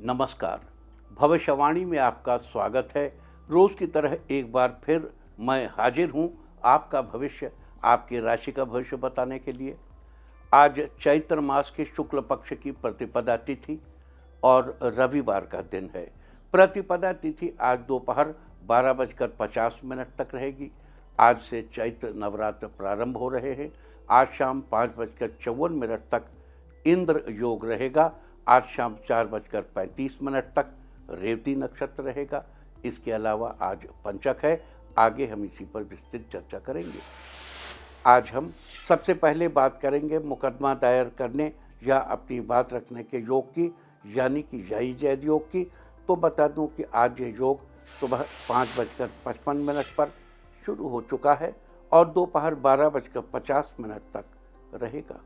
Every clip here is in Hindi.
नमस्कार। भविष्यवाणी में आपका स्वागत है। रोज की तरह एक बार फिर मैं हाजिर हूं आपका भविष्य, आपकी राशि का भविष्य बताने के लिए। आज चैत्र मास के शुक्ल पक्ष की प्रतिपदा तिथि और रविवार का दिन है। प्रतिपदा तिथि आज दोपहर 12:50 तक रहेगी। आज से चैत्र नवरात्र प्रारंभ हो रहे हैं। आज शाम 5:54 तक इंद्र योग रहेगा। आज शाम 4:35 तक रेवती नक्षत्र रहेगा। इसके अलावा आज पंचक है। आगे हम इसी पर विस्तृत चर्चा करेंगे। आज हम सबसे पहले बात करेंगे मुकदमा दायर करने या अपनी बात रखने के योग की, यानी कि जय जैद योग की। तो बता दूं कि आज ये योग सुबह 5:55 पर शुरू हो चुका है और दोपहर 12:50 तक रहेगा।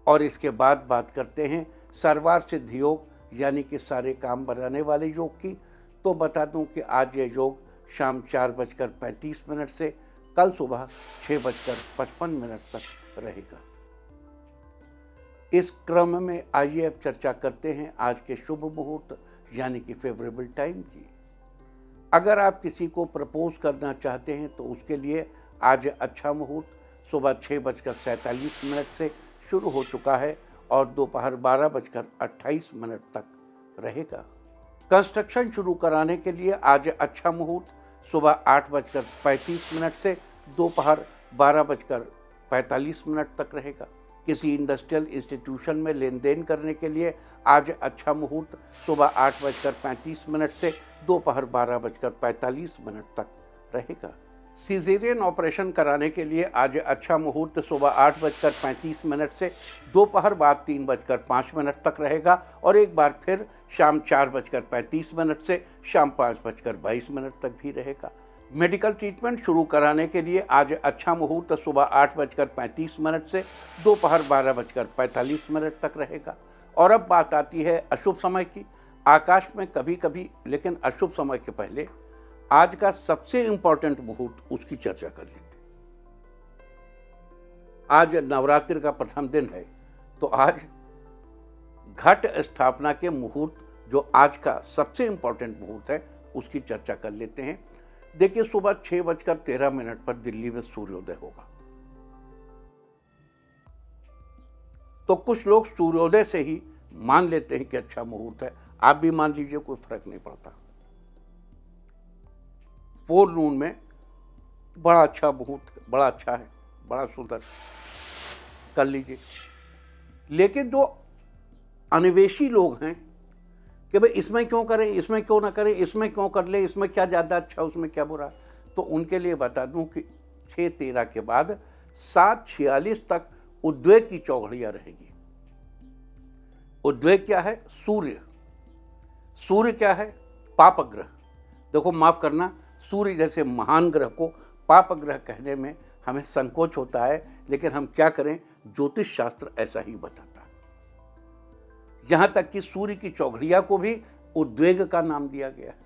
और इसके बाद बात करते हैं सर्वार सिद्ध योग, यानी कि सारे काम बनाने वाले योग की। तो बता दूं कि आज ये योग शाम 4:35 से कल सुबह 6:55 तक रहेगा। इस क्रम में आइए अब चर्चा करते हैं आज के शुभ मुहूर्त, यानी कि फेवरेबल टाइम की। अगर आप किसी को प्रपोज करना चाहते हैं तो उसके लिए आज अच्छा मुहूर्त सुबह 6:47 से शुरू हो चुका है और दोपहर 12:28 तक रहेगा। कंस्ट्रक्शन शुरू कराने के लिए आज अच्छा मुहूर्त सुबह 8:35 से दोपहर 12:45 तक रहेगा। किसी इंडस्ट्रियल इंस्टीट्यूशन में लेन देन करने के लिए आज अच्छा मुहूर्त सुबह 8:35 से दोपहर 12:45 तक रहेगा। सीजेरियन ऑपरेशन कराने के लिए आज अच्छा मुहूर्त सुबह 8:35 से दोपहर बाद 3:05 तक रहेगा और एक बार फिर शाम 4:35 से शाम 5:22 तक भी रहेगा। मेडिकल ट्रीटमेंट शुरू कराने के लिए आज अच्छा मुहूर्त सुबह 8:35 से दोपहर 12:45 तक रहेगा। और अब बात आती है अशुभ समय की। आकाश में कभी कभी, लेकिन अशुभ समय के पहले आज का सबसे इंपॉर्टेंट मुहूर्त, उसकी चर्चा कर लेते हैं। आज नवरात्रि का प्रथम दिन है, तो आज घट स्थापना के मुहूर्त, जो आज का सबसे इंपॉर्टेंट मुहूर्त है, उसकी चर्चा कर लेते हैं। देखिए, सुबह 6:13 पर दिल्ली में सूर्योदय होगा। तो कुछ लोग सूर्योदय से ही मान लेते हैं कि अच्छा मुहूर्त है। आप भी मान लीजिए, कोई फर्क नहीं पड़ता। फोर नून में बड़ा अच्छा मुहूर्त, बड़ा अच्छा है, बड़ा सुंदर, कर लीजिए। लेकिन जो अन्वेषी लोग हैं कि भाई इसमें क्यों करें, इसमें क्यों ना करें, इसमें क्यों कर ले, इसमें क्या ज़्यादा अच्छा, उसमें क्या बुरा, तो उनके लिए बता दूं कि 6:13 के बाद 7:46 तक उद्वेग की चौघड़ियाँ रहेगी। उद्वेग क्या है? सूर्य। सूर्य क्या है? पाप ग्रह। देखो, माफ करना, सूर्य जैसे महान ग्रह को पाप ग्रह कहने में हमें संकोच होता है, लेकिन हम क्या करें, ज्योतिष शास्त्र ऐसा ही बताता है। यहां तक कि सूर्य की चौघड़िया को भी उद्वेग का नाम दिया गया है।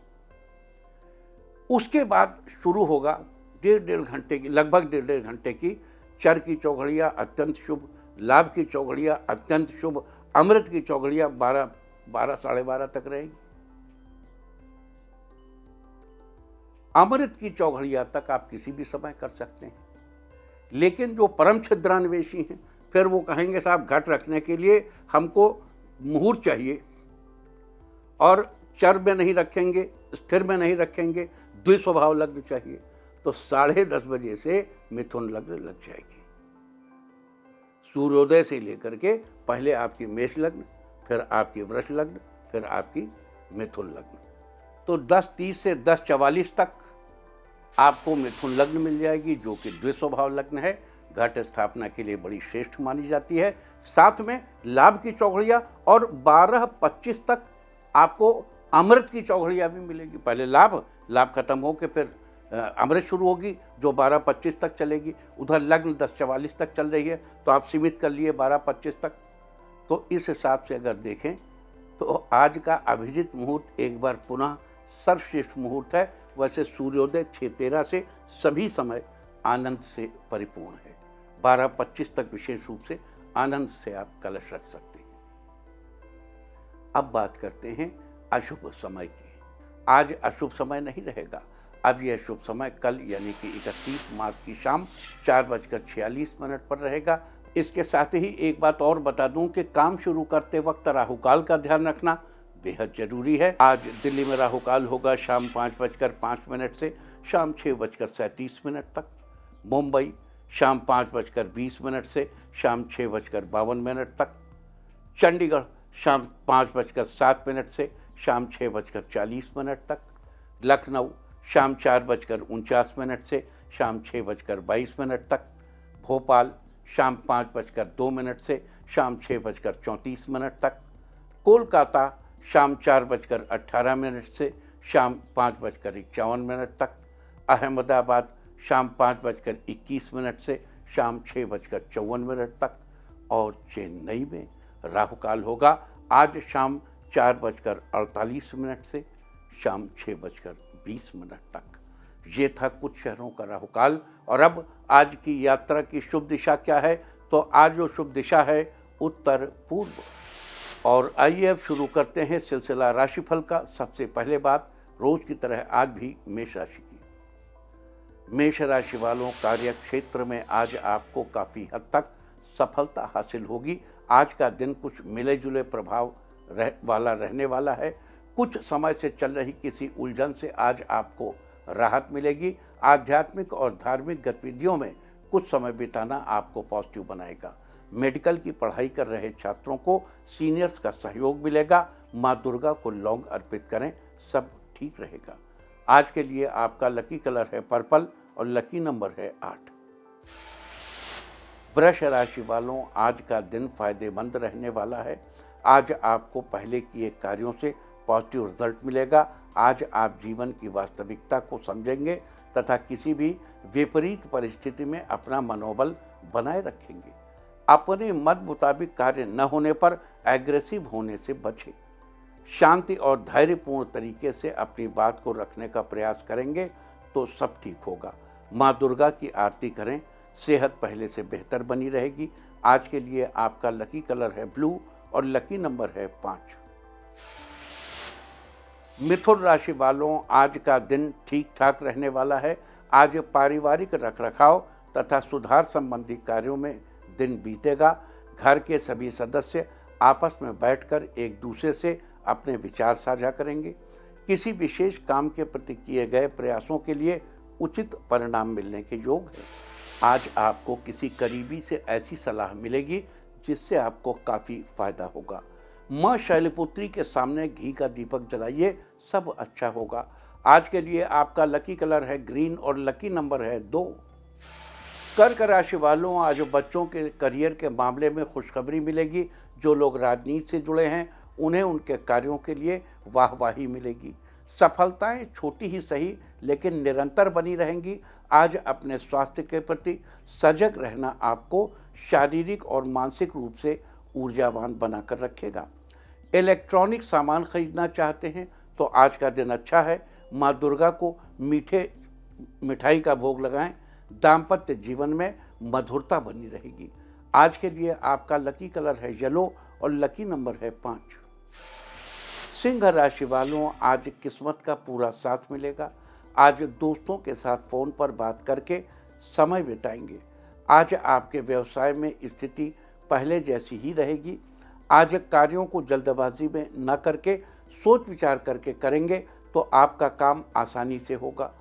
उसके बाद शुरू होगा डेढ़ घंटे की, लगभग डेढ़ घंटे की चर की चौघड़िया अत्यंत शुभ, लाभ की चौघड़िया अत्यंत शुभ, अमृत की चौघड़िया 12 साढ़े 12 तक रहेगी। अमृत की चौघड़िया तक आप किसी भी समय कर सकते हैं। लेकिन जो परम छिद्रान्वेषी हैं, फिर वो कहेंगे साहब घट रखने के लिए हमको मुहूर्त चाहिए, और चर में नहीं रखेंगे, स्थिर में नहीं रखेंगे, द्विस्वभाव लग्न चाहिए। तो 10:30 बजे से मिथुन लग्न लग जाएगी। सूर्योदय से लेकर के पहले आपकी मेष लग्न, फिर आपकी वृष लग्न, फिर आपकी मिथुन लग्न। तो 10:30 से 10:44 तक आपको मिथुन लग्न मिल जाएगी, जो कि द्विस्वभाव लग्न है। घट स्थापना के लिए बड़ी श्रेष्ठ मानी जाती है। साथ में लाभ की चौघड़िया, और 12:25 तक आपको अमृत की चौघड़िया भी मिलेगी। पहले लाभ खत्म होकर फिर अमृत शुरू होगी, जो 12:25 तक चलेगी। उधर लग्न 10:44 तक चल रही है, तो आप सीमित कर लिए 12:25 तक। तो इस हिसाब से अगर देखें तो आज का अभिजीत मुहूर्त एक बार पुनः सर्वश्रेष्ठ मुहूर्त है। वैसे सूर्योदय 6:13 से सभी समय आनंद से परिपूर्ण है। 12:25 तक विशेष रूप से आनंद से आप कलश रख सकते हैं। अब बात करते हैं अशुभ समय की। आज अशुभ समय नहीं रहेगा। अब यह शुभ समय कल यानी कि 31 मार्च की शाम 4:46 पर रहेगा। इसके साथ ही एक बात और बता दूं कि काम शुरू करते वक्त राहु काल का ध्यान रखना बेहद जरूरी है। आज दिल्ली में राहु काल होगा शाम 5:05 से शाम 6:37 तक। मुंबई शाम 5:20 से शाम 6:52 तक। चंडीगढ़ शाम 5:07 से शाम 6:40 तक। लखनऊ शाम 4:49 से शाम 6:22 तक। भोपाल शाम 5:02 से शाम 6:34 तक। कोलकाता शाम 4:18 से शाम 5:51 तक। अहमदाबाद शाम 5:21 से शाम 6:54 तक। और चेन्नई में राहु काल होगा आज शाम 4:48 से शाम 6:20 तक। ये था कुछ शहरों का राहु काल। और अब आज की यात्रा की शुभ दिशा क्या है, तो आज जो शुभ दिशा है उत्तर पूर्व। और आइए अब शुरू करते हैं सिलसिला राशिफल का। सबसे पहले बात रोज की तरह आज भी मेष राशि की। मेष राशि वालों, कार्य क्षेत्र में आज आपको काफ़ी हद तक सफलता हासिल होगी। आज का दिन कुछ मिले जुले प्रभाव वाला रहने वाला है। कुछ समय से चल रही किसी उलझन से आज आपको राहत मिलेगी। आध्यात्मिक और धार्मिक गतिविधियों में कुछ समय बिताना आपको पॉजिटिव बनाएगा। मेडिकल की पढ़ाई कर रहे छात्रों को सीनियर्स का सहयोग मिलेगा। माँ दुर्गा को लौंग अर्पित करें, सब ठीक रहेगा। आज के लिए आपका लकी कलर है पर्पल और लकी नंबर है 8। वृष राशि वालों, आज का दिन फायदेमंद रहने वाला है। आज आपको पहले किए कार्यों से पॉजिटिव रिजल्ट मिलेगा। आज आप जीवन की वास्तविकता को समझेंगे तथा किसी भी विपरीत परिस्थिति में अपना मनोबल बनाए रखेंगे। अपने मत मुताबिक कार्य न होने पर एग्रेसिव होने से बचें। शांति और धैर्यपूर्ण तरीके से अपनी बात को रखने का प्रयास करेंगे तो सब ठीक होगा। माँ दुर्गा की आरती करें, सेहत पहले से बेहतर बनी रहेगी। आज के लिए आपका लकी कलर है ब्लू और लकी नंबर है 5। मिथुन राशि वालों, आज का दिन ठीक ठाक रहने वाला है। आज पारिवारिक रखरखाव तथा सुधार संबंधी कार्यों में दिन बीतेगा। घर के सभी सदस्य आपस में बैठकर एक दूसरे से अपने विचार साझा करेंगे। किसी विशेष काम के प्रति किए गए प्रयासों के लिए उचित परिणाम मिलने के योग है। आज आपको किसी करीबी से ऐसी सलाह मिलेगी जिससे आपको काफ़ी फायदा होगा। माँ शैलपुत्री के सामने घी का दीपक जलाइए, सब अच्छा होगा। आज के लिए आपका लकी कलर है ग्रीन और लकी नंबर है 2। कर्क राशि वालों, आज बच्चों के करियर के मामले में खुशखबरी मिलेगी। जो लोग राजनीति से जुड़े हैं उन्हें उनके कार्यों के लिए वाहवाही मिलेगी। सफलताएं छोटी ही सही लेकिन निरंतर बनी रहेंगी। आज अपने स्वास्थ्य के प्रति सजग रहना आपको शारीरिक और मानसिक रूप से ऊर्जावान बनाकर रखेगा। इलेक्ट्रॉनिक सामान खरीदना चाहते हैं तो आज का दिन अच्छा है। माँ दुर्गा को मिठाई का भोग लगाएं। दाम्पत्य जीवन में मधुरता बनी रहेगी। आज के लिए आपका लकी कलर है येलो और लकी नंबर है 5। सिंह राशि वालों, आज किस्मत का पूरा साथ मिलेगा। आज दोस्तों के साथ फ़ोन पर बात करके समय बिताएंगे। आज आपके व्यवसाय में स्थिति पहले जैसी ही रहेगी। आज कार्यों को जल्दबाजी में न करके सोच विचार करके करेंगे तो आपका काम आसानी से होगा।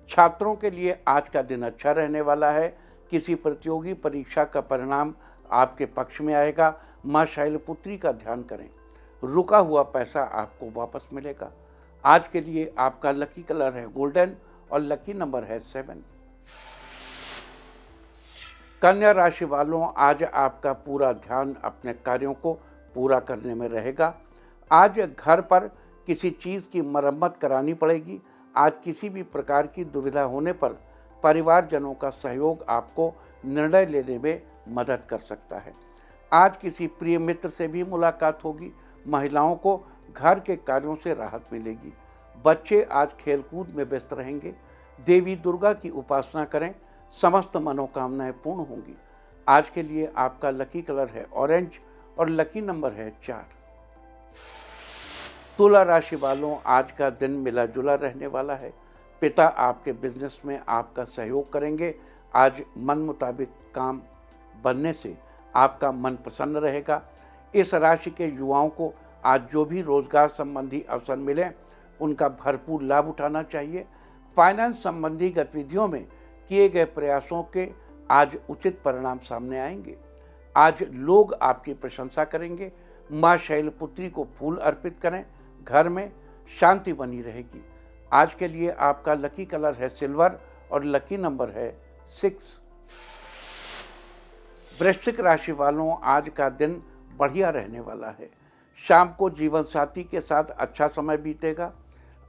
छात्रों के लिए आज का दिन अच्छा रहने वाला है। किसी प्रतियोगी परीक्षा का परिणाम आपके पक्ष में आएगा। माँ शैलपुत्री का ध्यान करें, रुका हुआ पैसा आपको वापस मिलेगा। आज के लिए आपका लकी कलर है गोल्डन और लकी नंबर है 7। कन्या राशि वालों, आज आपका पूरा ध्यान अपने कार्यों को पूरा करने में रहेगा। आज घर पर किसी चीज़ की मरम्मत करानी पड़ेगी। आज किसी भी प्रकार की दुविधा होने पर परिवारजनों का सहयोग आपको निर्णय लेने में मदद कर सकता है। आज किसी प्रिय मित्र से भी मुलाकात होगी। महिलाओं को घर के कार्यों से राहत मिलेगी। बच्चे आज खेलकूद में व्यस्त रहेंगे। देवी दुर्गा की उपासना करें, समस्त मनोकामनाएं पूर्ण होंगी। आज के लिए आपका लकी कलर है ऑरेंज और लकी नंबर है 4। तुला राशि वालों, आज का दिन मिला जुला रहने वाला है। पिता आपके बिजनेस में आपका सहयोग करेंगे। आज मन मुताबिक काम बनने से आपका मन प्रसन्न रहेगा। इस राशि के युवाओं को आज जो भी रोजगार संबंधी अवसर मिले उनका भरपूर लाभ उठाना चाहिए। फाइनेंस संबंधी गतिविधियों में किए गए प्रयासों के आज उचित परिणाम सामने आएंगे। आज लोग आपकी प्रशंसा करेंगे। माँ शैलपुत्री को फूल अर्पित करें, घर में शांति बनी रहेगी। आज के लिए आपका लकी कलर है सिल्वर और लकी नंबर है 6। वृश्चिक राशि वालों, आज का दिन बढ़िया रहने वाला है। शाम को जीवन साथी के साथ अच्छा समय बीतेगा।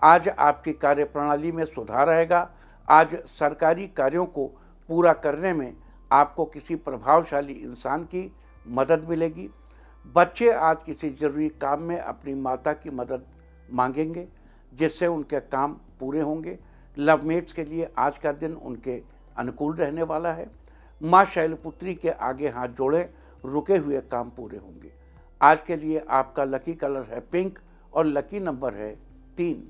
आज आपकी कार्यप्रणाली में सुधार आएगा। आज सरकारी कार्यों को पूरा करने में आपको किसी प्रभावशाली इंसान की मदद मिलेगी। बच्चे आज किसी जरूरी काम में अपनी माता की मदद मांगेंगे, जिससे उनके काम पूरे होंगे। लवमेट्स के लिए आज का दिन उनके अनुकूल रहने वाला है। माँ शैलपुत्री के आगे हाथ जोड़े, रुके हुए काम पूरे होंगे। आज के लिए आपका लकी कलर है पिंक और लकी नंबर है 3।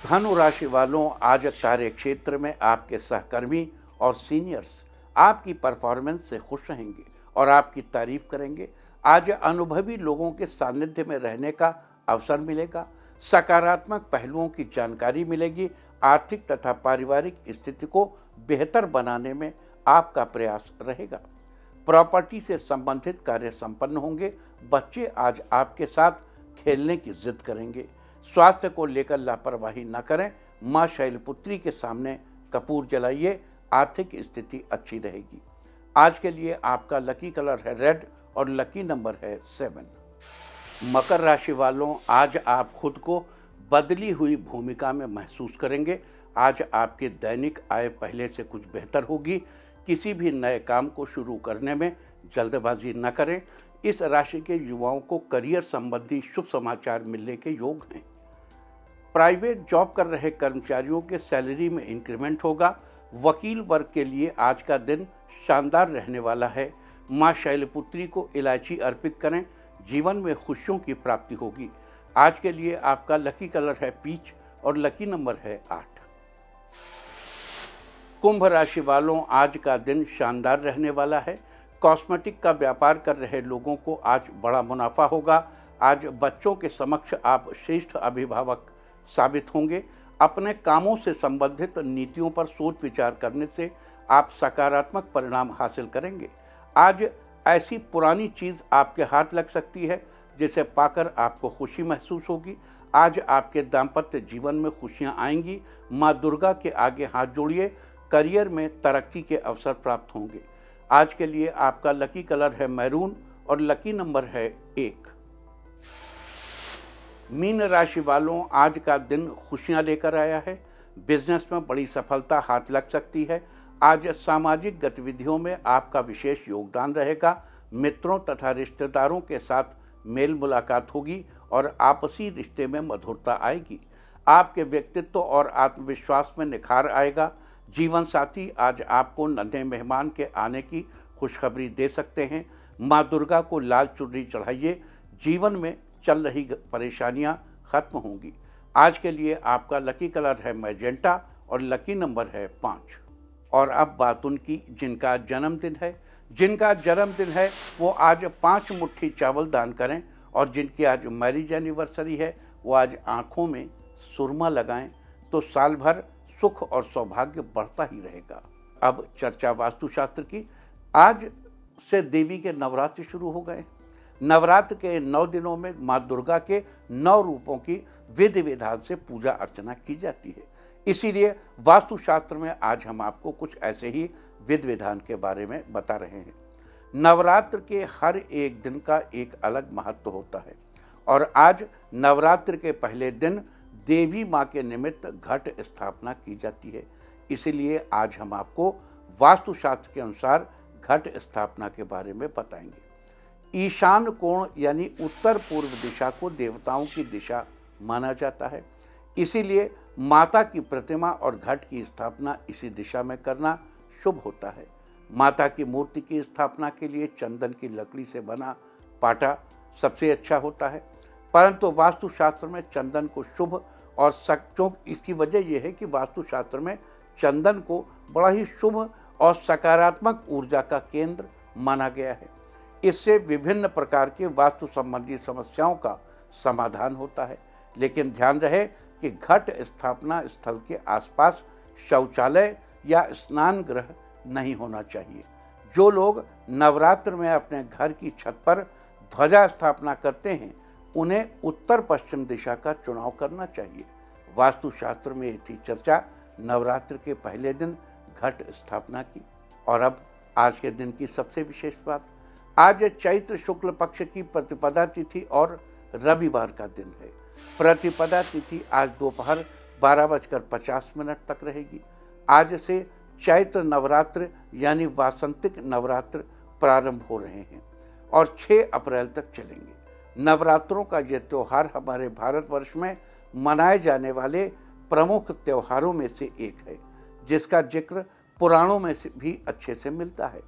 धनु राशि वालों, आज कार्य क्षेत्र में आपके सहकर्मी और सीनियर्स आपकी परफॉर्मेंस से खुश रहेंगे और आपकी तारीफ करेंगे। आज अनुभवी लोगों के सानिध्य में रहने का अवसर मिलेगा। सकारात्मक पहलुओं की जानकारी मिलेगी। आर्थिक तथा पारिवारिक स्थिति को बेहतर बनाने में आपका प्रयास रहेगा। प्रॉपर्टी से संबंधित कार्य संपन्न होंगे। बच्चे आज आपके साथ खेलने की जिद करेंगे। स्वास्थ्य को लेकर लापरवाही न करें। माँ शैलपुत्री के सामने कपूर जलाइए, आर्थिक स्थिति अच्छी रहेगी। आज के लिए आपका लकी कलर है रेड और लकी नंबर है 7। मकर राशि वालों, आज आप खुद को बदली हुई भूमिका में महसूस करेंगे। आज आपकी दैनिक आय पहले से कुछ बेहतर होगी। किसी भी नए काम को शुरू करने में जल्दबाजी न करें। इस राशि के युवाओं को करियर संबंधी शुभ समाचार मिलने के योग हैं। प्राइवेट जॉब कर रहे कर्मचारियों के सैलरी में इंक्रीमेंट होगा। वकील वर्ग के लिए आज का दिन शानदार रहने वाला है। माँ शैलपुत्री को इलायची अर्पित करें, जीवन में खुशियों की प्राप्ति होगी। आज के लिए आपका लकी कलर है पीच और लकी नंबर है 8। कुंभ राशि वालों, आज का दिन शानदार रहने वाला है। कॉस्मेटिक का व्यापार कर रहे लोगों को आज बड़ा मुनाफा होगा। आज बच्चों के समक्ष आप श्रेष्ठ अभिभावक साबित होंगे। अपने कामों से संबंधित नीतियों पर सोच विचार करने से आप सकारात्मक परिणाम हासिल करेंगे। आज ऐसी पुरानी चीज़ आपके हाथ लग सकती है जिसे पाकर आपको खुशी महसूस होगी। आज आपके दाम्पत्य जीवन में खुशियां आएंगी। माँ दुर्गा के आगे हाथ जोड़िए, करियर में तरक्की के अवसर प्राप्त होंगे। आज के लिए आपका लकी कलर है मैरून और लकी नंबर है 1। मीन राशि वालों, आज का दिन खुशियां लेकर आया है। बिजनेस में बड़ी सफलता हाथ लग सकती है। आज सामाजिक गतिविधियों में आपका विशेष योगदान रहेगा। मित्रों तथा रिश्तेदारों के साथ मेल मुलाकात होगी और आपसी रिश्ते में मधुरता आएगी। आपके व्यक्तित्व और आत्मविश्वास में निखार आएगा। जीवन साथी आज आपको नन्हे मेहमान के आने की खुशखबरी दे सकते हैं। माँ दुर्गा को लाल चुनरी चढ़ाइए, जीवन में चल रही परेशानियां खत्म होंगी। आज के लिए आपका लकी कलर है मैजेंटा और लकी नंबर है 5। और अब बात उनकी जिनका जन्मदिन है वो आज 5 मुट्ठी चावल दान करें, और जिनकी आज मैरिज एनिवर्सरी है वो आज आँखों में सुरमा लगाएं, तो साल भर सुख और सौभाग्य बढ़ता ही रहेगा। अब चर्चा वास्तुशास्त्र की। आज से देवी के नवरात्र शुरू हो गए। नवरात्र के 9 दिनों में माँ दुर्गा के 9 रूपों की विधि विधान से पूजा अर्चना की जाती है। इसीलिए वास्तुशास्त्र में आज हम आपको कुछ ऐसे ही विधि विधान के बारे में बता रहे हैं। नवरात्र के हर एक दिन का एक अलग महत्व होता है, और आज नवरात्र के पहले दिन देवी माँ के निमित्त घट स्थापना की जाती है। इसीलिए आज हम आपको वास्तुशास्त्र के अनुसार घट स्थापना के बारे में बताएंगे। ईशान कोण यानी उत्तर पूर्व दिशा को देवताओं की दिशा माना जाता है। इसीलिए माता की प्रतिमा और घट की स्थापना इसी दिशा में करना शुभ होता है। माता की मूर्ति की स्थापना के लिए चंदन की लकड़ी से बना पाटा सबसे अच्छा होता है। परंतु वास्तुशास्त्र में चंदन को शुभ और इसकी वजह यह है कि वास्तुशास्त्र में चंदन को बड़ा ही शुभ और सकारात्मक ऊर्जा का केंद्र माना गया है। इससे विभिन्न प्रकार के वास्तु संबंधी समस्याओं का समाधान होता है। लेकिन ध्यान रहे कि घट स्थापना स्थल के आसपास शौचालय या स्नान गृह नहीं होना चाहिए। जो लोग नवरात्र में अपने घर की छत पर ध्वजा स्थापना करते हैं, उन्हें उत्तर पश्चिम दिशा का चुनाव करना चाहिए। वास्तुशास्त्र में ये थी चर्चा नवरात्र के पहले दिन घट स्थापना की। और अब आज के दिन की सबसे विशेष बात, आज चैत्र शुक्ल पक्ष की प्रतिपदा तिथि और रविवार का दिन है। प्रतिपदा तिथि आज दोपहर 12:50 तक रहेगी। आज से चैत्र नवरात्र यानी वासंतिक नवरात्र प्रारंभ हो रहे हैं और 6 अप्रैल तक चलेंगे। नवरात्रों का ये त्यौहार हमारे भारतवर्ष में मनाए जाने वाले प्रमुख त्योहारों में से एक है, जिसका जिक्र पुराणों में से भी अच्छे से मिलता है।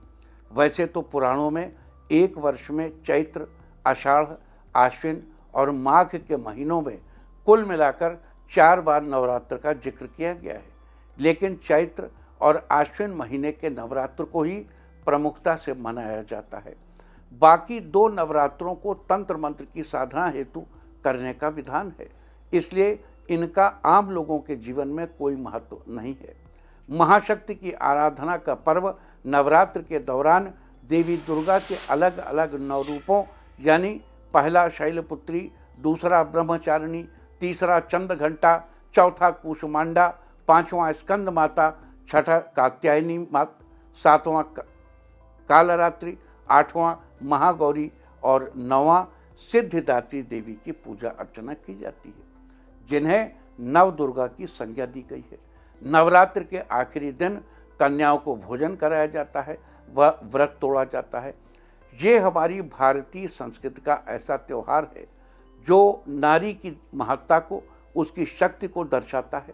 वैसे तो पुराणों में एक वर्ष में चैत्र, आषाढ़, आश्विन और माघ के महीनों में कुल मिलाकर 4 बार नवरात्र का जिक्र किया गया है, लेकिन चैत्र और आश्विन महीने के नवरात्र को ही प्रमुखता से मनाया जाता है। बाकी 2 नवरात्रों को तंत्र मंत्र की साधना हेतु करने का विधान है, इसलिए इनका आम लोगों के जीवन में कोई महत्व नहीं है। महाशक्ति की आराधना का पर्व नवरात्र के दौरान देवी दुर्गा के अलग अलग 9 रूपों यानी पहला शैलपुत्री, दूसरा ब्रह्मचारिणी, तीसरा चंद्रघंटा, चौथा कूष्मांडा, 5वां स्कंद माता, छठा कात्यायनी माता, 7वां कालरात्रि, 8वां महागौरी और 9वां सिद्धिदात्री देवी की पूजा अर्चना की जाती है, जिन्हें नव दुर्गा की संज्ञा दी गई है। नवरात्र के आखिरी दिन कन्याओं को भोजन कराया जाता है, वह व्रत तोड़ा जाता है। ये हमारी भारतीय संस्कृति का ऐसा त्यौहार है जो नारी की महत्ता को, उसकी शक्ति को दर्शाता है।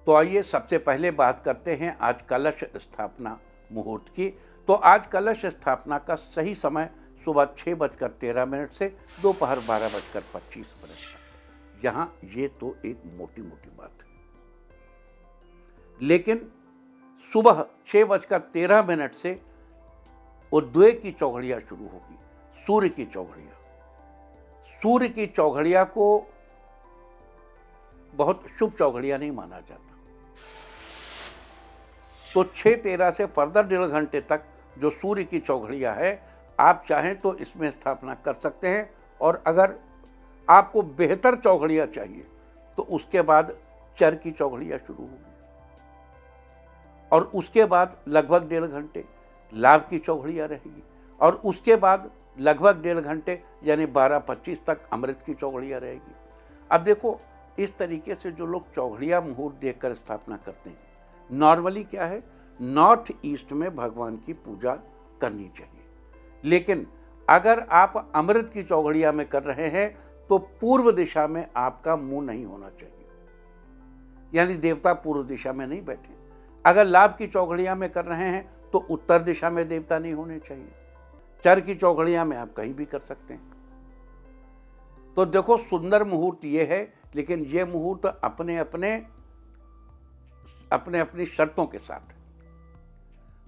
तो आइए सबसे पहले बात करते हैं आज कलश स्थापना मुहूर्त की। तो आज कलश स्थापना का सही समय सुबह 6:13 से दोपहर 12:25 तक। यहाँ ये तो एक मोटी मोटी बात है, लेकिन सुबह 6:13 से उदय की चौघड़िया शुरू होगी, सूर्य की चौघड़िया। सूर्य की चौघड़िया को बहुत शुभ चौघड़िया नहीं माना जाता। तो 6:13 से फर्दर 1.5 घंटे तक जो सूर्य की चौघड़िया है, आप चाहें तो इसमें स्थापना कर सकते हैं। और अगर आपको बेहतर चौघड़िया चाहिए तो उसके बाद चर की चौघड़िया शुरू होगी और उसके बाद लगभग 1.5 घंटे लाभ की चौघड़िया रहेगी और उसके बाद लगभग 1.5 घंटे यानी 12:25 तक अमृत की चौघड़िया रहेगी। अब देखो, इस तरीके से जो लोग चौघड़िया मुहूर्त देखकर स्थापना करते हैं, नॉर्मली क्या है, नॉर्थ ईस्ट में भगवान की पूजा करनी चाहिए। लेकिन अगर आप अमृत की चौघड़िया में कर रहे हैं तो पूर्व दिशा में आपका मुंह नहीं होना चाहिए, यानी देवता पूर्व दिशा में नहीं बैठे। अगर लाभ की चौघड़िया में कर रहे हैं तो उत्तर दिशा में देवता नहीं होने चाहिए। चर की चौघड़िया में आप कहीं भी कर सकते हैं। तो देखो, सुंदर मुहूर्त ये है, लेकिन ये मुहूर्त अपने अपनी शर्तों के साथ है।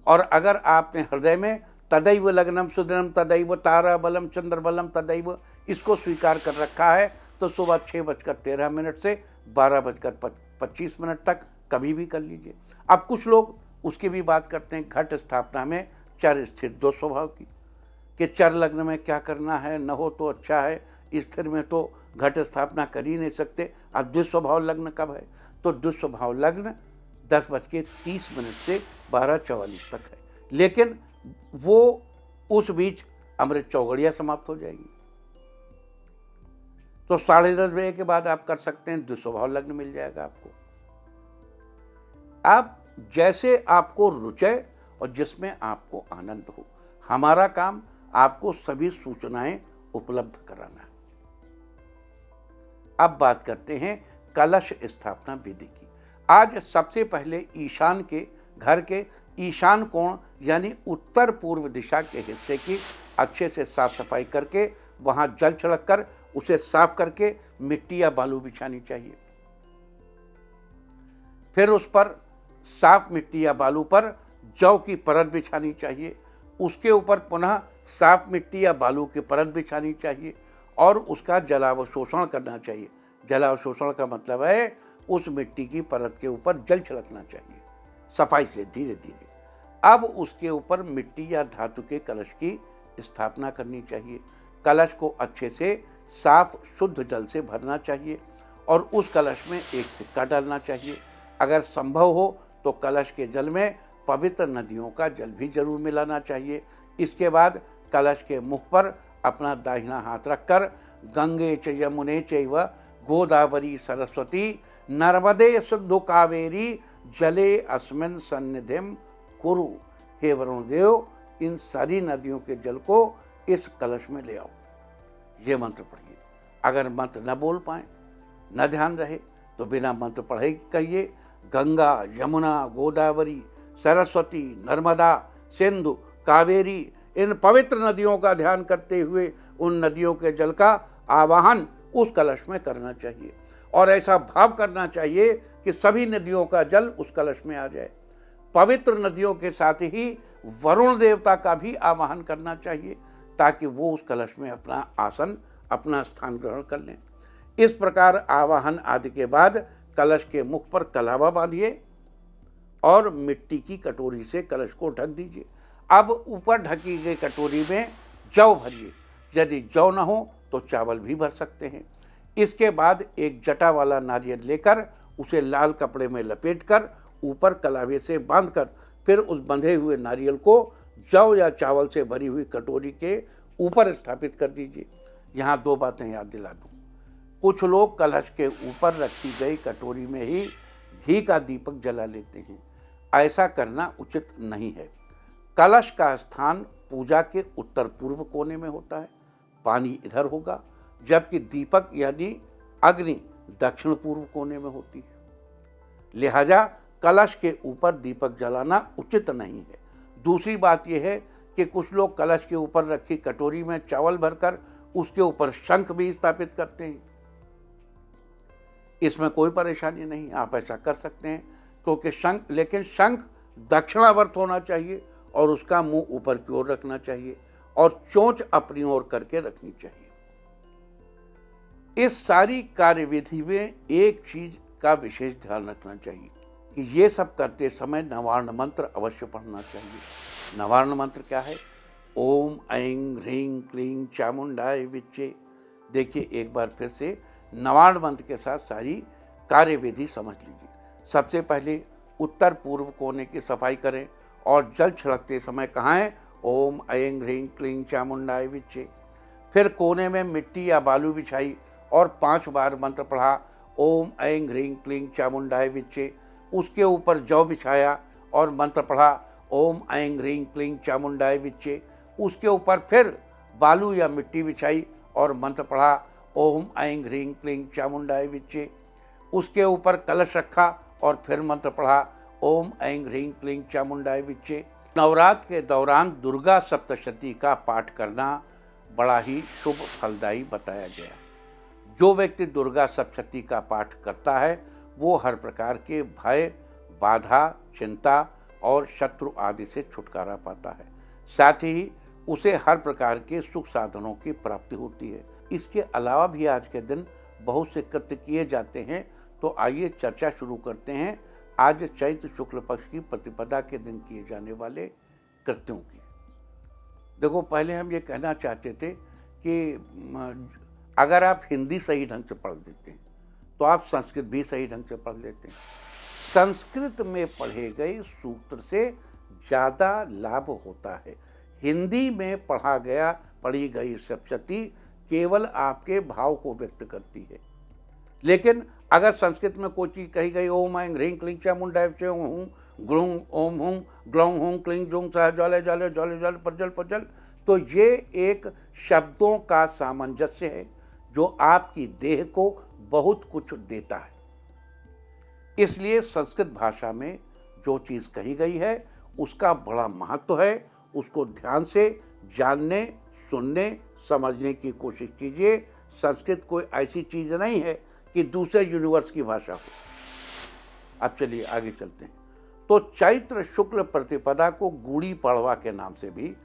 और अगर आपने हृदय में तदैव लग्नम सुदिनम तदैव तारा बलम चंद्र बलम तदैव इसको स्वीकार कर रखा है तो सुबह 6:13 से 12:25 तक कभी भी कर लीजिए। अब कुछ लोग उसकी भी बात करते हैं घट स्थापना में चर स्थिर 2 स्वभाव की, कि चर लग्न में क्या करना है, न हो तो अच्छा है, स्थिर में तो घट स्थापना कर ही नहीं सकते। अब दुस्वभाव लग्न कब है, तो दुस्वभाव लग्न 10:30 से 12:44 तक है, लेकिन वो उस बीच अमृत चौघड़िया समाप्त हो जाएगी। तो 10:30 बजे के बाद आप कर सकते हैं, दुस्वभाव लग्न मिल जाएगा आपको। आप जैसे आपको रुचे और जिसमें आपको आनंद हो। हमारा काम आपको सभी सूचनाएं उपलब्ध कराना है। अब बात करते हैं कलश स्थापना विधि की। आज सबसे पहले ईशान के घर के ईशान कोण यानी उत्तर पूर्व दिशा के हिस्से की अच्छे से साफ सफाई करके वहां जल छिड़क कर उसे साफ करके मिट्टी या बालू बिछानी चाहिए। फिर उस पर साफ मिट्टी या बालू पर जौ की परत बिछानी चाहिए। उसके ऊपर पुनः साफ मिट्टी या बालू की परत बिछानी चाहिए और उसका जलावशोषण करना चाहिए। जलावशोषण का मतलब है उस मिट्टी की परत के ऊपर जल छिड़कना चाहिए सफाई से धीरे धीरे। अब उसके ऊपर मिट्टी या धातु के कलश की स्थापना करनी चाहिए। कलश को अच्छे से साफ शुद्ध जल से भरना चाहिए और उस कलश में एक सिक्का डालना चाहिए। अगर संभव हो तो कलश के जल में पवित्र नदियों का जल भी जरूर मिलाना चाहिए। इसके बाद कलश के मुख पर अपना दाहिना हाथ रखकर गंगे च यमुने चैव गोदावरी सरस्वती नर्मदे सिंधु कावेरी जले अस्मिन् सन्निधिम कुरु। हे वरुण देव, इन सारी नदियों के जल को इस कलश में ले आओ। ये मंत्र पढ़िए। अगर मंत्र न बोल पाए, न ध्यान रहे, तो बिना मंत्र पढ़े कहिए गंगा यमुना गोदावरी सरस्वती नर्मदा सिंधु कावेरी, इन पवित्र नदियों का ध्यान करते हुए उन नदियों के जल का आवाहन उस कलश में करना चाहिए और ऐसा भाव करना चाहिए कि सभी नदियों का जल उस कलश में आ जाए। पवित्र नदियों के साथ ही वरुण देवता का भी आवाहन करना चाहिए ताकि वो उस कलश में अपना आसन, अपना स्थान ग्रहण कर लें। इस प्रकार आवाहन आदि के बाद कलश के मुख पर कलावा बांधिए और मिट्टी की कटोरी से कलश को ढक दीजिए। अब ऊपर ढकी गई कटोरी में जौ भरिए। यदि जौ न हो तो चावल भी भर सकते हैं। इसके बाद एक जटा वाला नारियल लेकर उसे लाल कपड़े में लपेटकर ऊपर कलावे से बांधकर फिर उस बंधे हुए नारियल को जौ या चावल से भरी हुई कटोरी के ऊपर स्थापित कर दीजिए। यहाँ दो बातें याद दिला दूँ। कुछ लोग कलश के ऊपर रखी गई कटोरी में ही घी का दीपक जला लेते हैं। ऐसा करना उचित नहीं है। कलश का स्थान पूजा के उत्तर पूर्व कोने में होता है, पानी इधर होगा, जबकि दीपक यानी अग्नि दक्षिण पूर्व कोने में होती है। लिहाजा कलश के ऊपर दीपक जलाना उचित नहीं है। दूसरी बात यह है कि कुछ लोग कलश के ऊपर रखी कटोरी में चावल भरकर उसके ऊपर शंख भी स्थापित करते हैं। इसमें कोई परेशानी नहीं, आप ऐसा कर सकते हैं क्योंकि शंख दक्षिणावर्त होना चाहिए और उसका मुंह ऊपर की ओर रखना चाहिए और चोंच अपनी ओर करके रखनी चाहिए। इस सारी कार्यविधि में एक चीज का विशेष ध्यान रखना चाहिए कि ये सब करते समय नवार्ण मंत्र अवश्य पढ़ना चाहिए। नवार्ण मंत्र क्या है? ओम ऐं ह्रीं क्लीं चामुंडाय विच्चे। देखिए एक बार फिर से नवार्ण मंत्र के साथ सारी कार्यविधि समझ लीजिए। सबसे पहले उत्तर पूर्व कोने की सफाई करें और जल छिड़कते समय कहें ओम ऐं ह्रीं क्लीं चामुंडाय विच्चे। फिर कोने में मिट्टी या बालू बिछाई और 5 बार मंत्र पढ़ा ओम ऐं ह्रीं क्लीं चामुंडाय विच्चे। उसके ऊपर जौ बिछाया और मंत्र पढ़ा ओम ऐं ह्रीं क्लीं चामुंडाय विच्चे। उसके ऊपर फिर बालू या मिट्टी बिछाई और मंत्र पढ़ा ओम ऐं ह्रीं क्लीं चामुंडाय विच्चे। उसके ऊपर कलश रखा और फिर मंत्र पढ़ा ओम ऐं ह्रीं क्लीं चामुंडाय विच्चे। नवरात्र के दौरान दुर्गा सप्तशती का पाठ करना बड़ा ही शुभ फलदायी बताया गया। जो व्यक्ति दुर्गा सप्तशती का पाठ करता है वो हर प्रकार के भय, बाधा, चिंता और शत्रु आदि से छुटकारा पाता है। साथ ही उसे हर प्रकार के सुख साधनों की प्राप्ति होती है। इसके अलावा भी आज के दिन बहुत से कृत्य किए जाते हैं, तो आइए चर्चा शुरू करते हैं आज चैत्र शुक्ल पक्ष की प्रतिपदा के दिन किए जाने वाले कृत्यों की। देखो, पहले हम ये कहना चाहते थे कि अगर आप हिंदी सही ढंग से पढ़ लेते हैं तो आप संस्कृत भी सही ढंग से पढ़ लेते हैं। संस्कृत में पढ़े गए सूत्र से ज़्यादा लाभ होता है। हिंदी में पढ़ी गई सप्तशती केवल आपके भाव को व्यक्त करती है, लेकिन अगर संस्कृत में कोई चीज़ कही गई ओम ऐं ह्रीं क्लीं चामुंडाय विच्चे हूँ ग्लूं ओम हूँ ग्लौं हूँ क्लीं जूं सह ज्वाले ज्वाले ज्वाले ज्वाले प्रज्वल प्रज्वल, तो ये एक शब्दों का सामंजस्य है जो आपकी देह को बहुत कुछ देता है। इसलिए संस्कृत भाषा में जो चीज़ कही गई है उसका बड़ा महत्व है। उसको ध्यान से जानने, सुनने, समझने की कोशिश कीजिए। संस्कृत कोई ऐसी चीज़ नहीं है कि दूसरे यूनिवर्स की भाषा हो। अब चलिए आगे चलते हैं। तो चैत्र शुक्ल प्रतिपदा को गुड़ी पड़वा के नाम से भी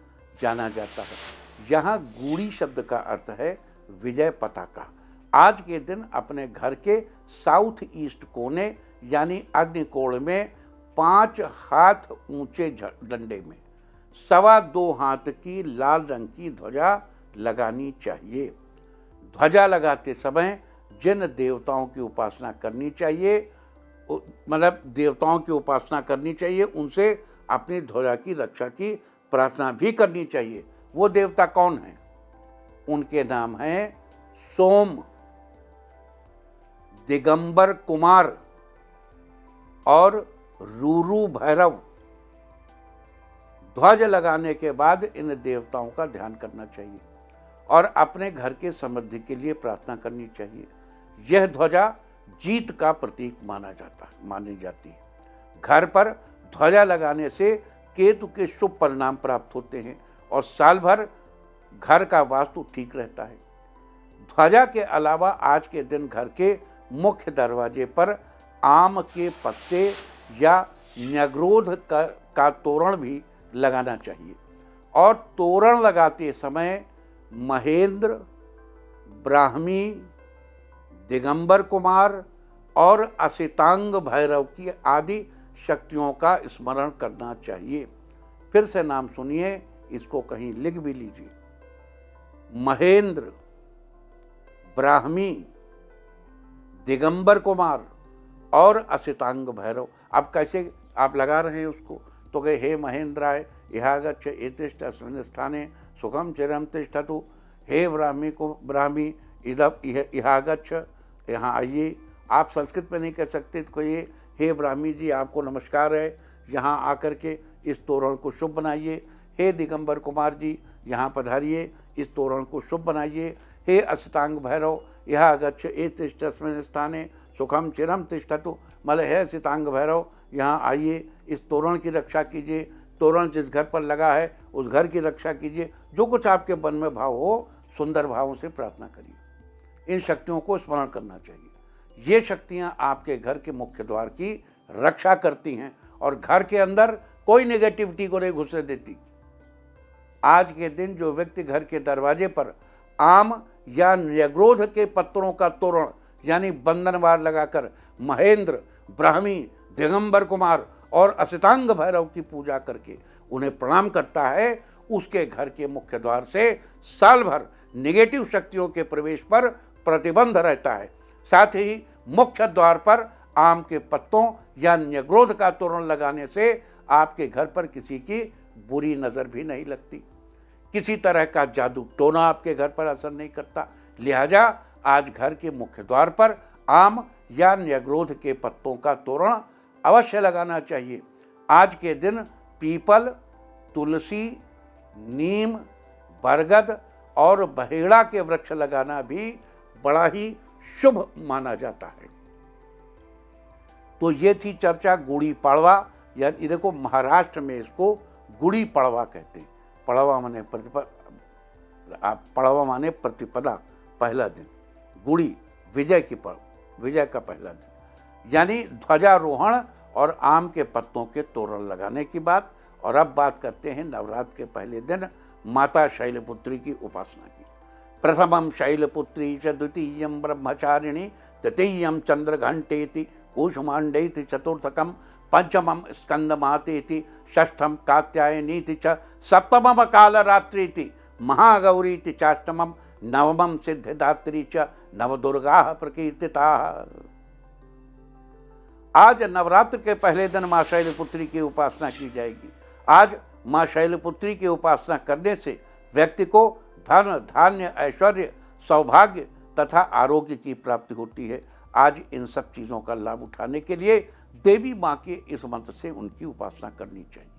जाना जाता है। यहाँ गुड़ी शब्द का अर्थ है विजय पताका। आज के दिन अपने घर के साउथ ईस्ट कोने यानी अग्निकोण में 5 हाथ ऊंचे डंडे में 2.25 हाथ की लाल रंग की ध्वजा लगानी चाहिए। ध्वजा लगाते समय जिन देवताओं की उपासना करनी चाहिए, मतलब देवताओं की उपासना करनी चाहिए, उनसे अपनी ध्वजा की रक्षा की प्रार्थना भी करनी चाहिए। वो देवता कौन हैं? उनके नाम हैं सोम, दिगंबर कुमार और रूरू भैरव। ध्वज लगाने के बाद इन देवताओं का ध्यान करना चाहिए और अपने घर के समृद्धि के लिए प्रार्थना करनी चाहिए। यह ध्वजा जीत का प्रतीक मानी जाती है। घर पर ध्वजा लगाने से केतु के शुभ परिणाम प्राप्त होते हैं और साल भर घर का वास्तु ठीक रहता है। ध्वजा के अलावा आज के दिन घर के मुख्य दरवाजे पर आम के पत्ते या न्यग्रोध का तोरण भी लगाना चाहिए और तोरण लगाते समय महेंद्र, ब्राह्मी, दिगंबर कुमार और असितांग भैरव की आदि शक्तियों का स्मरण करना चाहिए। फिर से नाम सुनिए, इसको कहीं लिख भी लीजिए। महेंद्र, ब्राह्मी, दिगंबर कुमार और असितांग भैरव। अब कैसे आप लगा रहे हैं उसको? तो कहे हे महेंद्राय इहागच्छ एतिष्ठ अस्मिन् स्थाने सुखम चिरम तिष्ठतु। हे ब्राह्मी इहागच्छ, यहाँ आइए। आप संस्कृत में नहीं कह सकते तो कहिए हे ब्राह्मी जी आपको नमस्कार है, यहाँ आकर के इस तोरण को शुभ बनाइए। हे दिगंबर कुमार जी यहाँ पधारिए, इस तोरण को शुभ बनाइए। हे असितांग भैरव यह गच्छ एतिष्ठ अस्मिन् स्थाने सुखम चिरम तिष्ठतु। मतलब हे असितांग भैरव यहाँ आइए, इस तोरण की रक्षा कीजिए। तोरण जिस घर पर लगा है उस घर की रक्षा कीजिए। जो कुछ आपके मन में भाव हो, सुंदर भावों से प्रार्थना करिए। इन शक्तियों को स्मरण करना चाहिए। ये शक्तियाँ आपके घर के मुख्य द्वार की रक्षा करती हैं और घर के अंदर कोई नेगेटिविटी को नहीं घुसने देती। आज के दिन जो व्यक्ति घर के दरवाजे पर आम या न्यग्रोध के पत्रों का तोरण यानी बंधनवार लगाकर महेंद्र, ब्राह्मी, दिगंबर कुमार और असितांग भैरव की पूजा करके उन्हें प्रणाम करता है, उसके घर के मुख्य द्वार से साल भर नेगेटिव शक्तियों के प्रवेश पर प्रतिबंध रहता है। साथ ही मुख्य द्वार पर आम के पत्तों या न्यग्रोध का तोरण लगाने से आपके घर पर किसी की बुरी नज़र भी नहीं लगती। किसी तरह का जादू टोना आपके घर पर असर नहीं करता। लिहाजा आज घर के मुख्य द्वार पर आम या न्यग्रोध के पत्तों का तोरण अवश्य लगाना चाहिए। आज के दिन पीपल, तुलसी, नीम, बरगद और बहेड़ा के वृक्ष लगाना भी बड़ा ही शुभ माना जाता है। तो ये थी चर्चा गुड़ी पड़वा, या देखो महाराष्ट्र में इसको गुड़ी पड़वा कहते हैं। पड़वा माने प्रतिपदा, पहला दिन। गुड़ी विजय का पहला दिन, यानी ध्वजारोहण और आम के पत्तों के तोरण लगाने की बात। और अब बात करते हैं नवरात्र के पहले दिन माता शैलपुत्री की उपासना की। प्रथमम शैलपुत्री च, द्वितीयम ब्रह्मचारिणी, तृतीयम चंद्रघंटेति, कूष्मांडेति, चतुर्थकम पंचमम स्कंदमातेति, षष्ठम कात्यायनीति च, सप्तमम कालरात्रीति, महागौरीति चाष्टमम, नवमम सिद्धिदात्री च, नवदुर्गा प्रकीर्तिता। आज नवरात्र के पहले दिन माँ शैलपुत्री की उपासना की जाएगी। आज माँ शैलपुत्री की उपासना करने से व्यक्ति को धन, धान्य, ऐश्वर्य, सौभाग्य तथा आरोग्य की प्राप्ति होती है। आज इन सब चीज़ों का लाभ उठाने के लिए देवी माँ के इस मंत्र से उनकी उपासना करनी चाहिए।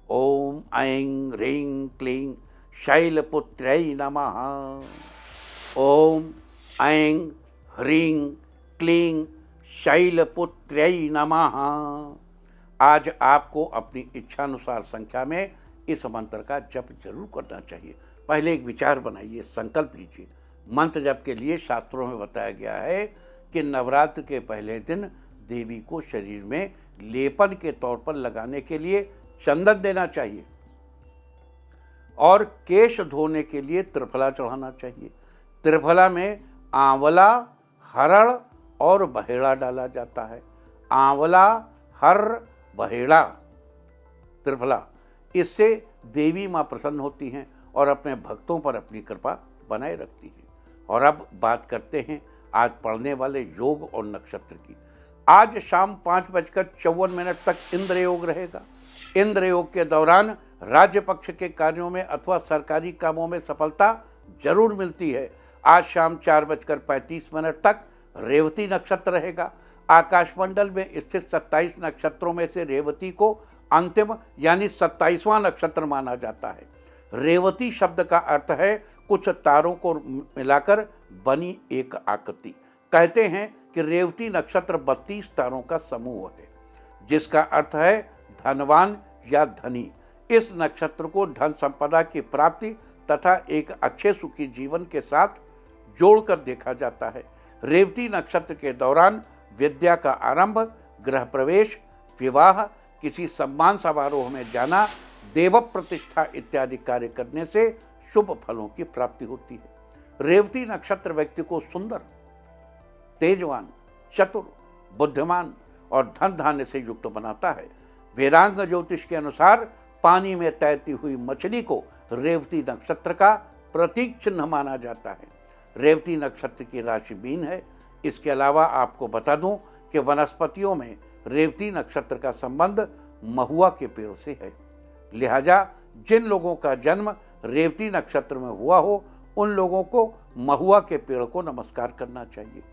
ओम ऐं ह्रीं क्लीं शैलपुत्र्यै नमः। ओम ऐं ह्रीं क्लीं शैलपुत्र्यै नमः। आज आपको अपनी इच्छानुसार संख्या में इस मंत्र का जप जरूर करना चाहिए। पहले एक विचार बनाइए, संकल्प लीजिए, मंत्र जप के लिए शास्त्रों में बताया गया है कि नवरात्र के पहले दिन देवी को शरीर में लेपन के तौर पर लगाने के लिए चंदन देना चाहिए और केश धोने के लिए त्रिफला चढ़ाना चाहिए। त्रिफला में आंवला, हरड़ और बहेड़ा डाला जाता है। आंवला, हर, बहेड़ा, त्रिफला, इससे देवी माँ प्रसन्न होती हैं और अपने भक्तों पर अपनी कृपा बनाए रखती हैं। और अब बात करते हैं आज पढ़ने वाले योग और नक्षत्र की। आज शाम 5:54 तक इंद्र योग रहेगा। इंद्र योग के दौरान राज्य पक्ष के कार्यों में अथवा सरकारी कामों में सफलता जरूर मिलती है। आज शाम 4:35 तक रेवती नक्षत्र रहेगा। आकाशमंडल में स्थित 27 नक्षत्रों में से रेवती को अंतिम यानी 27वां नक्षत्र माना जाता है। रेवती शब्द का अर्थ है कुछ तारों को मिलाकर बनी एक आकृति। कहते हैं कि रेवती नक्षत्र 32 तारों का समूह है, जिसका अर्थ है धनवान या धनी। इस नक्षत्र को धन संपदा की प्राप्ति तथा एक अच्छे सुखी जीवन के साथ जोड़कर देखा जाता है। रेवती नक्षत्र के दौरान विद्या का आरंभ, गृह प्रवेश, विवाह, किसी सम्मान समारोह में जाना, देव प्रतिष्ठा इत्यादि कार्य करने से शुभ फलों की प्राप्ति होती है। रेवती नक्षत्र व्यक्ति को सुंदर, तेजवान, चतुर, बुद्धिमान और धन धान्य से युक्त बनाता है। वेदांग ज्योतिष के अनुसार पानी में तैरती हुई मछली को रेवती नक्षत्र का प्रतीक चिन्ह माना जाता है। रेवती नक्षत्र की राशि मीन है। इसके अलावा आपको बता दूं कि वनस्पतियों में रेवती नक्षत्र का संबंध महुआ के पेड़ से है। लिहाजा जिन लोगों का जन्म रेवती नक्षत्र में हुआ हो उन लोगों को महुआ के पेड़ को नमस्कार करना चाहिए।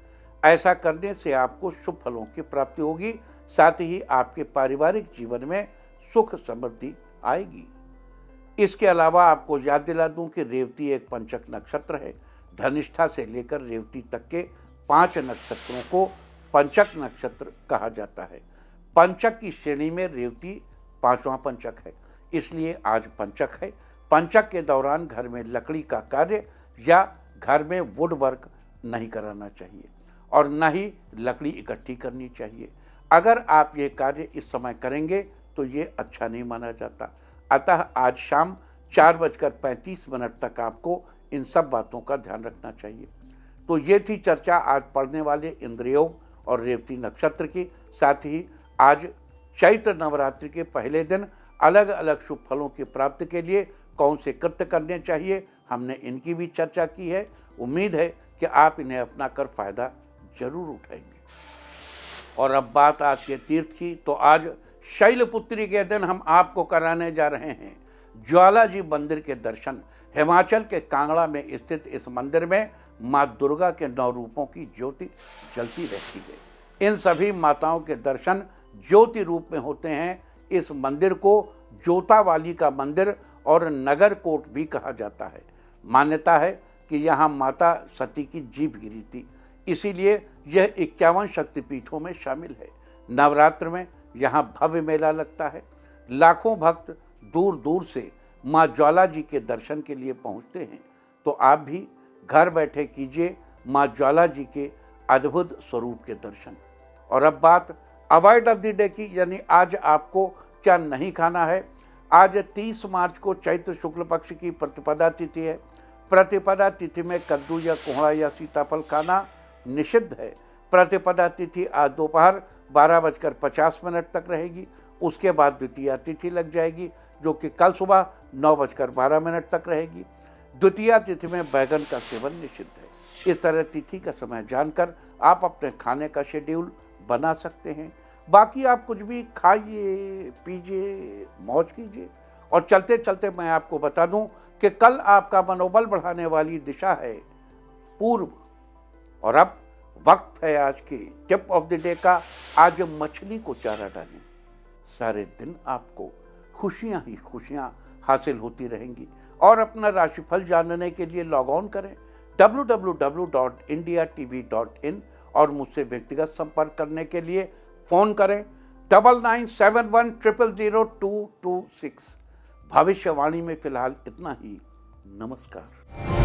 ऐसा करने से आपको शुभ फलों की प्राप्ति होगी, साथ ही आपके पारिवारिक जीवन में सुख समृद्धि आएगी। इसके अलावा आपको याद दिला दूं कि रेवती एक पंचक नक्षत्र है। धनिष्ठा से लेकर रेवती तक के 5 नक्षत्रों को पंचक नक्षत्र कहा जाता है। पंचक की श्रेणी में रेवती 5वां पंचक है, इसलिए आज पंचक है। पंचक के दौरान घर में लकड़ी का कार्य या घर में वुड वर्क नहीं कराना चाहिए और न ही लकड़ी इकट्ठी करनी चाहिए। अगर आप ये कार्य इस समय करेंगे तो ये अच्छा नहीं माना जाता। अतः आज शाम 4:35 तक आपको इन सब बातों का ध्यान रखना चाहिए। तो ये थी चर्चा आज पढ़ने वाले इंद्र योग और रेवती नक्षत्र की। साथ ही आज चैत्र नवरात्रि के पहले दिन अलग अलग शुभ फलों की प्राप्ति के लिए कौन से कृत्य करने चाहिए, हमने इनकी भी चर्चा की है। उम्मीद है कि आप इन्हें अपना कर फायदा जरूर उठाएंगे। और अब बात आज के तीर्थ की, तो आज शैलपुत्री के दिन हम आपको कराने जा रहे हैं ज्वाला जी मंदिर के दर्शन। हिमाचल के कांगड़ा में स्थित इस मंदिर में माँ दुर्गा के 9 रूपों की ज्योति जलती रहती है। इन सभी माताओं के दर्शन ज्योति रूप में होते हैं। इस मंदिर को जोतावाली का मंदिर और नगर कोट भी कहा जाता है। मान्यता है कि यहाँ माता सती की जीभ गिरी थी, इसीलिए यह 51 शक्तिपीठों में शामिल है। नवरात्र में यहाँ भव्य मेला लगता है। लाखों भक्त दूर दूर से माँ ज्वाला जी के दर्शन के लिए पहुँचते हैं। तो आप भी घर बैठे कीजिए माँ ज्वाला जी के अद्भुत स्वरूप के दर्शन। और अब बात अवॉइड ऑफ द डे की, यानी आज आपको क्या नहीं खाना है। आज 30 मार्च को चैत्र शुक्ल पक्ष की प्रतिपदा तिथि है। प्रतिपदा तिथि में कद्दू या कोहड़ा या सीताफल खाना निषिद्ध है। प्रतिपदा तिथि आज दोपहर 12:50 तक रहेगी। उसके बाद द्वितीया तिथि लग जाएगी, जो कि कल सुबह 9:12 तक रहेगी। द्वितीया तिथि में बैगन का सेवन निषिद्ध है। इस तरह तिथि का समय जानकर आप अपने खाने का शेड्यूल बना सकते हैं। बाकी आप कुछ भी खाइए, पीजिए, मौज कीजिए। और चलते चलते मैं आपको बता दूं कि कल आपका मनोबल बढ़ाने वाली दिशा है पूर्व। और अब वक्त है आज की टिप ऑफ द डे का। आज मछली को चारा डालें, सारे दिन आपको खुशियां ही खुशियां हासिल होती रहेंगी। और अपना राशिफल जानने के लिए लॉग ऑन करें www.indiatv.in और मुझसे व्यक्तिगत संपर्क करने के लिए फ़ोन करें 9971000226। भविष्यवाणी में फिलहाल इतना ही। नमस्कार।